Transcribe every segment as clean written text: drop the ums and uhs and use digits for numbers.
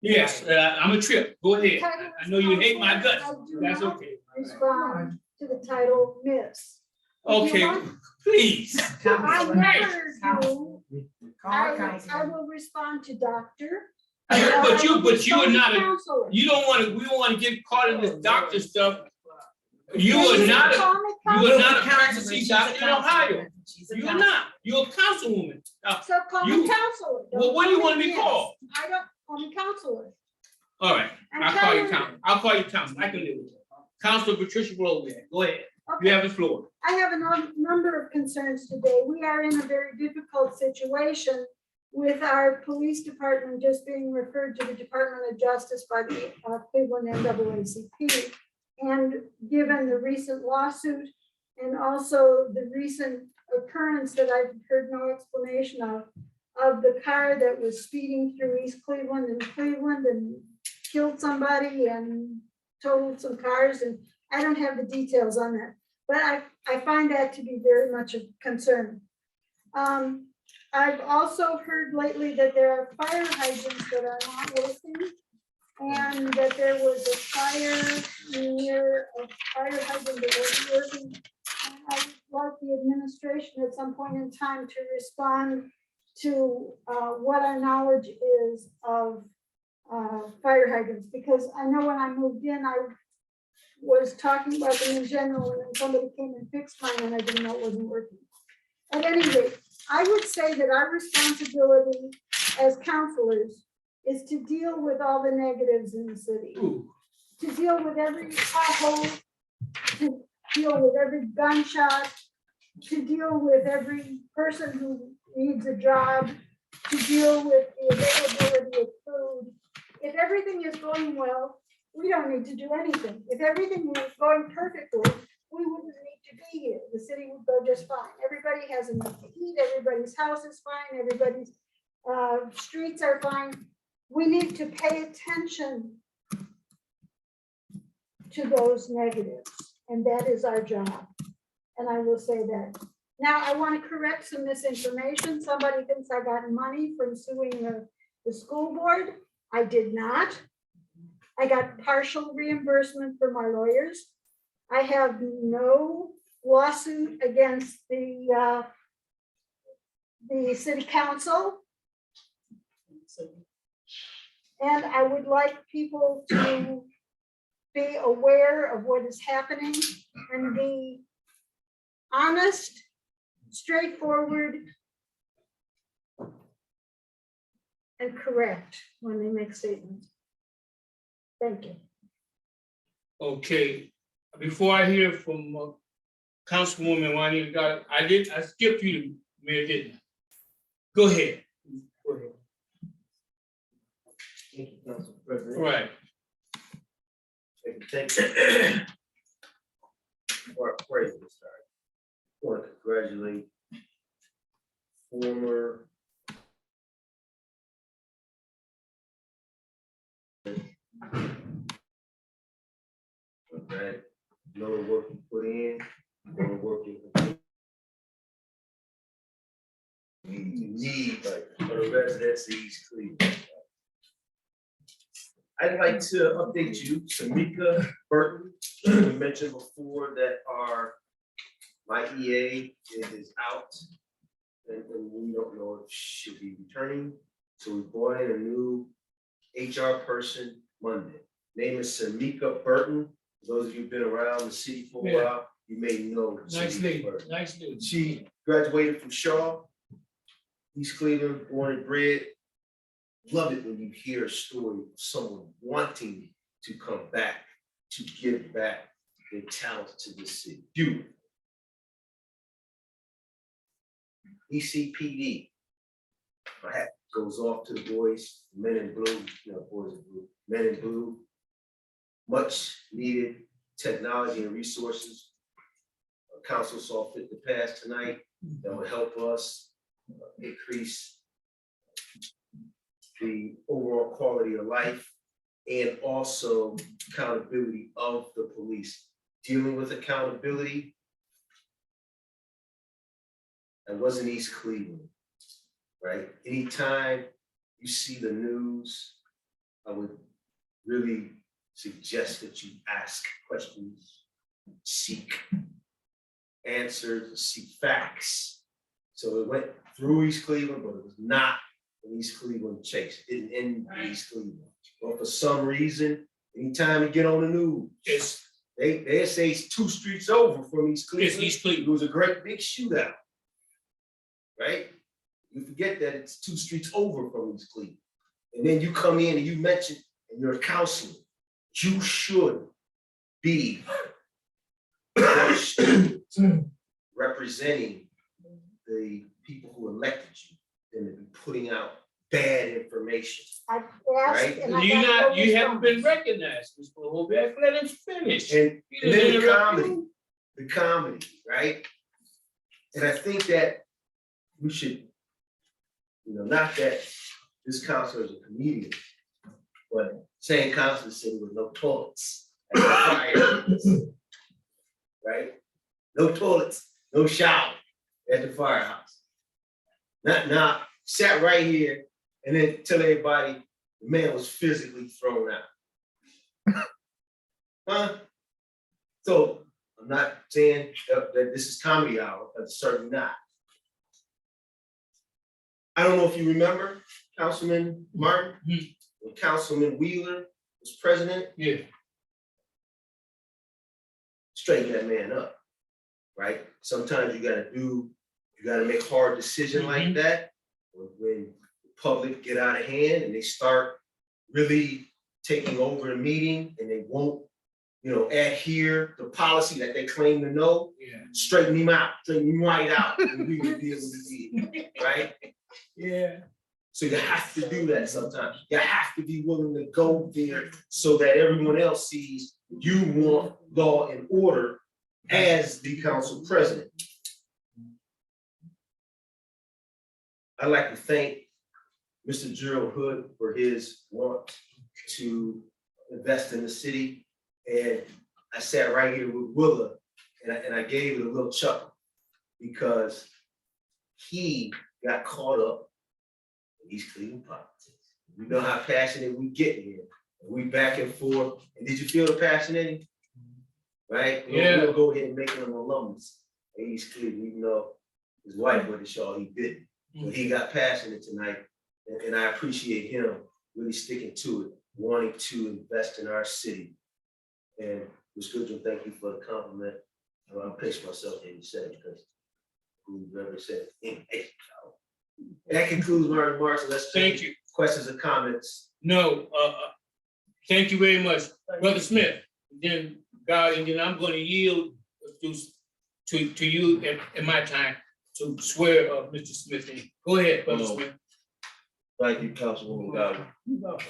Yes, I'm a trip. Go ahead. I know you hate my guts. I do That's not okay. respond to the title Miss. Okay, please. I never do. Call I will respond to doctor. But you are not, Counselor. we don't want to get caught in this doctor stuff. You Can are not, call me you are not a Counselor. practicing She's a doctor in Ohio. councilwoman. She's a You're councilwoman. not. You're a councilwoman. So call me you- counselor. Well, what do you Don't want to be call me called? Miss. I don't, call me counselor. All right, I'm I'll call you telling counsel. I'll call you counsel. I can live with it. Counselor Patricia Broadway. Go ahead. Okay. You have the floor. I have a number of concerns today. We are in a very difficult situation with our police department just being referred to the Department of Justice by the Cleveland NAACP. And given the recent lawsuit and also the recent occurrence that I've heard no explanation of the car that was speeding through East Cleveland and killed somebody and totaled some cars, and I don't have the details on that. But I find that to be very much a concern. I've also heard lately that there are fire hydrants that are not working, and that there was a fire near a fire hydrant that wasn't working. And I would like the administration at some point in time to respond to what our knowledge is of fire hydrants, because I know when I moved in, I was talking about them in general, and then somebody came and fixed mine and I didn't know it wasn't working. At any rate, I would say that our responsibility as counselors is to deal with all the negatives in the city, Ooh. to deal with every pothole, to deal with every gunshot, to deal with every person who needs a job, to deal with the availability of food. If everything is going well, we don't need to do anything. If everything was going perfectly, we wouldn't need to be here. The city would go just fine. Everybody has enough to eat, everybody's house is fine, everybody's streets are fine. We need to pay attention to those negatives, and that is our job. And I will say that. Now, I want to correct some misinformation. Somebody thinks I got money from suing the school board. I did not. I got partial reimbursement for my lawyers. I have no lawsuit against the city council. And I would like people to be aware of what is happening and be honest, straightforward, and correct when they make statements. Thank you. Okay, before I hear from Councilwoman Juanita, I skipped you, Mayor, didn't I? Go ahead. Go ahead. Thank you, Council President. Right. Thank you. Before I start, I want to congratulate former Brad, know the work you put in, know the work you need for the residents of East Cleveland. I'd like to update you, Samika Burton mentioned before that my EA is out and we don't know if she'll be returning. So we brought in a new HR person Monday. Name is Samika Burton. For those of you who've been around the city for a while, you may know. Nice Samika lady, Burton. nice lady. She graduated from Shaw, East Cleveland, born and bred. Love it when you hear a story of someone wanting to come back, to give back their talents to the city. Beautiful. ECPD. My hat goes off to the boys, men in blue, boys in blue, men in blue. Much needed technology and resources. Council saw fit to pass tonight that will help us increase the overall quality of life and also accountability of the police. Dealing with accountability, that wasn't East Cleveland, right? Anytime you see the news I would really suggest that you ask questions, seek answers, seek facts. So it went through East Cleveland, but it was not an East Cleveland chase. It didn't end in East Cleveland. But for some reason, anytime you get on the news, It's, they say it's 2 streets over from East it's Cleveland. East It Cleveland. was a great big shootout. Right? You forget that it's 2 streets over from East Cleveland. And then you come in and you mention, and you're a councilman, you should be representing the people who elected you and to be putting out bad information. I asked Right. and I You got not, no you haven't been response. recognized, Mr. Holbeck. Let him finish. And He and didn't then the interrupt comedy, you. right? And I think that we should, not that this counselor is a comedian, but same counselor said there was no toilets at the firehouse. Right? No toilets, no shower at the firehouse. Not sat right here and then tell everybody the man was physically thrown out. Huh? So I'm not saying that this is comedy hour, but certainly not. I don't know if you remember Councilman Martin, when Councilman Wheeler was president, Yeah, straighten that man up, right? Sometimes you gotta make hard decisions like that. When the public get out of hand and they start really taking over the meeting and they won't, adhere to policy that they claim to know, yeah. straighten him out, straighten him right out, and we will deal with it, right? Yeah. So you have to do that sometimes. You have to be willing to go there so that everyone else sees you want law and order as the council president. I'd like to thank Mr. Gerald Hood for his want to invest in the city. And I sat right here with Willa and I gave it a little chuckle because he got caught up in East Cleveland politics. You know how passionate we get here. We back and forth. And did you feel the passion in him? Right? Yeah. We'll go ahead and make him an alumnus at East Cleveland, even though his wife went to Shaw, he didn't. But he got passionate tonight, and I appreciate him really sticking to it, wanting to invest in our city. And Ms. Goodrum, thank you for the compliment. I'll pinch myself in the set because whoever said it. That concludes my remarks. Let's Thank take you. questions and comments. No, thank you very much, Brother Smith. Then God, and then I'm going to yield to you in my time to swear Mr. Smith in. Go ahead, Brother Smith. Thank you, Councilwoman Gotti.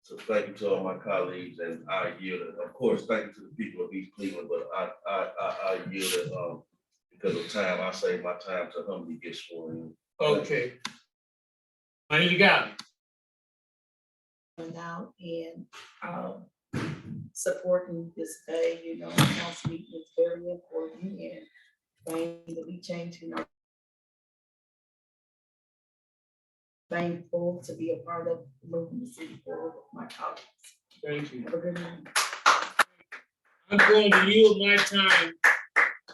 So thank you to all my colleagues, and I yield it. Of course, thank you to the people of East Cleveland, but I yield it because of time. I save my time to humbly get sworn in. Okay. You got it. Out and supporting this day, council meeting is very important and things that we change, thankful to be a part of moving the city forward with my colleagues. Thank you. Have a good night. I'm going to yield my time.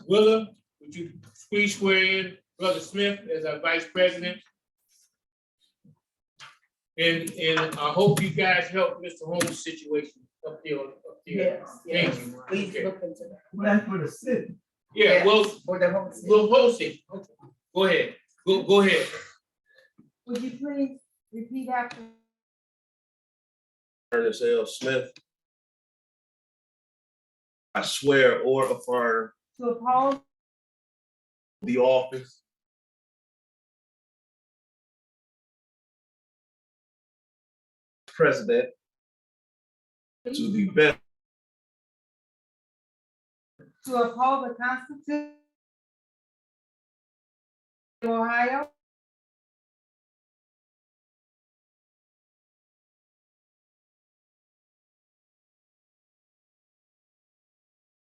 Willa, would you please swear in Brother Smith as our vice president? And I hope you guys help Mr. Holmes' situation up there. Yes, Thank yes, you. please Okay. look into that. That's for the city. Yeah, well, For the whole city. we'll host it. Okay. Go ahead. Go ahead. Would you please repeat after? Ernest L. Smith. I swear or affirm To oppose the office president to the best the Constitution of Ohio,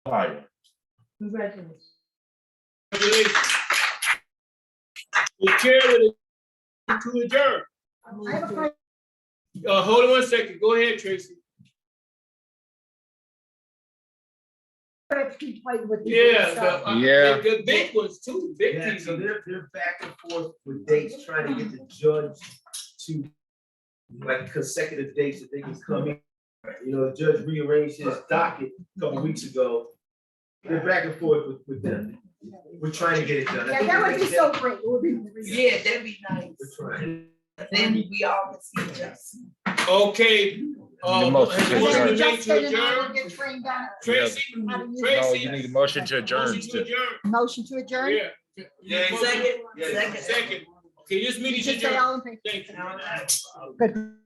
Ohio. congratulations. Congratulations. The chair will to adjourn. I have a question. Hold on 1 second. Go ahead, Tracy. Perhaps we played with the Yeah, stuff. the big ones too, big Yeah, so TV. they're back and forth with dates, trying to get the judge to like consecutive dates that they can come in. You know, the judge rearranged his docket a couple weeks ago. They're back and forth with them. We're trying to get it done. I Yeah, think that we would be make so great. It would be really- Yeah, that'd be nice. We're trying. Then we all can see us. Okay. The motion has to a motion adjourn. been made to Justin and I will adjourn? get trained on Tracy, how to use No, Tracy. you need a motion to adjourn. Motion to adjourn. motion to adjourn. Yeah. Yeah, Second, Yeah. second. Second. Okay, this meeting is Just say adjourned. all in favor. Thank you. All right. Good.